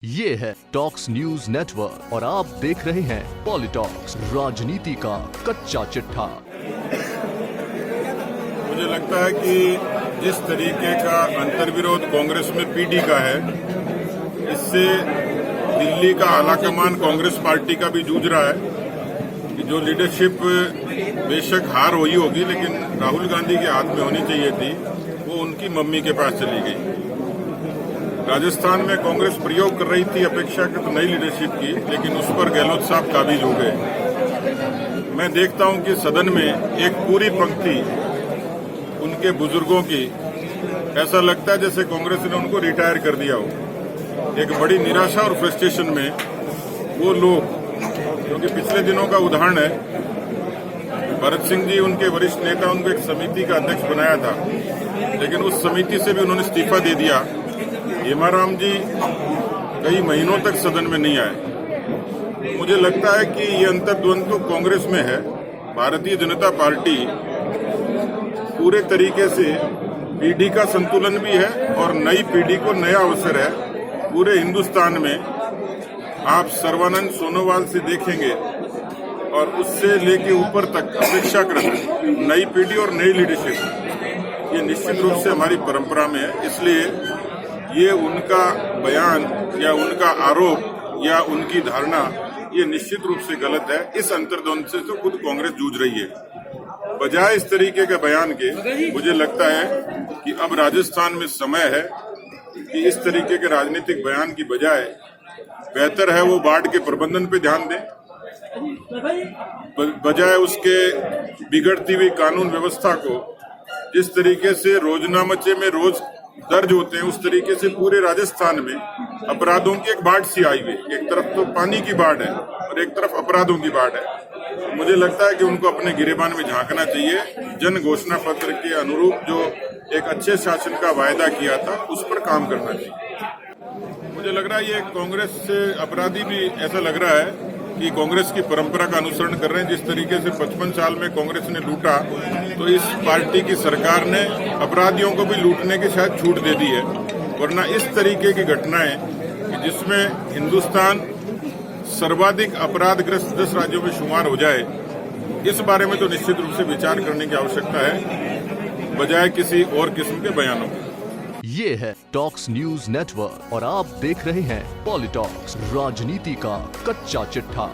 ये है talks news network और आप देख रहे हैं पॉलिटॉक्स, राजनीति का कच्चा चिट्ठा। मुझे लगता है कि जिस तरीके का अंतर्विरोध कांग्रेस में पीडी का है, इससे दिल्ली का आलाकमान कांग्रेस पार्टी का भी जूझ रहा है कि जो लीडरशिप बेशक हार हुई होगी, लेकिन राहुल गांधी के हाथ में होनी चाहिए थी, वो उनकी मम्मी के पास चली गई। राजस्थान में कांग्रेस प्रयोग कर रही थी अपेक्षाकृत नई लीडरशिप की, लेकिन उस पर गहलोत साहब काबिज हो गए। मैं देखता हूं कि सदन में एक पूरी पंक्ति उनके बुजुर्गों की, ऐसा लगता है जैसे कांग्रेस ने उनको रिटायर कर दिया हो। एक बड़ी निराशा और फ्रस्ट्रेशन में वो लोग, क्योंकि पिछले दिनों का उदाहरण है, भरत सिंह जी उनके वरिष्ठ नेता, उनको एक समिति का अध्यक्ष बनाया था, लेकिन उस समिति से भी उन्होंने इस्तीफा दे दिया। हेमाराम जी कई महीनों तक सदन में नहीं आए। मुझे लगता है कि ये अंतर्द्वंद तो कांग्रेस में है। भारतीय जनता पार्टी पूरे तरीके से पीढ़ी का संतुलन भी है और नई पीढ़ी को नया अवसर है। पूरे हिंदुस्तान में आप सर्बानंद सोनोवाल से देखेंगे और उससे लेके ऊपर तक अपेक्षाकृत नई पीढ़ी और नई लीडरशिप, ये निश्चित रूप से हमारी परंपरा में है। इसलिए ये उनका बयान या उनका आरोप या उनकी धारणा, ये निश्चित रूप से गलत है। इस अंतर्द्वंद से तो खुद कांग्रेस जूझ रही है। बजाय इस तरीके के बयान के, मुझे लगता है कि अब राजस्थान में समय है कि इस तरीके के राजनीतिक बयान की बजाय बेहतर है वो बाढ़ के प्रबंधन पे ध्यान दें, बजाय उसके बिगड़ती हुई कानून व्यवस्था को, जिस तरीके से रोजनामचे में रोज दर्ज होते हैं, उस तरीके से पूरे राजस्थान में अपराधों की एक बाढ़ सी आई हुई। एक तरफ तो पानी की बाढ़ है और एक तरफ अपराधों की बाढ़ है। मुझे लगता है कि उनको अपने गिरेबान में झांकना चाहिए। जन घोषणा पत्र के अनुरूप जो एक अच्छे शासन का वायदा किया था, उस पर काम करना चाहिए। मुझे लग रहा है ये कांग्रेस से अपराधी भी ऐसा लग रहा है कि कांग्रेस की परंपरा का अनुसरण कर रहे हैं। जिस तरीके से 55 साल में कांग्रेस ने लूटा, तो इस पार्टी की सरकार ने अपराधियों को भी लूटने की शायद छूट दे दी है। वरना इस तरीके की घटनाएं जिसमें हिंदुस्तान सर्वाधिक अपराधग्रस्त 10 राज्यों में शुमार हो जाए, इस बारे में तो निश्चित रूप से विचार करने की आवश्यकता है, बजाय किसी और किस्म के बयानों के। ये है टॉक्स न्यूज नेटवर्क और आप देख रहे हैं पॉलिटॉक्स, राजनीति का कच्चा चिट्ठा।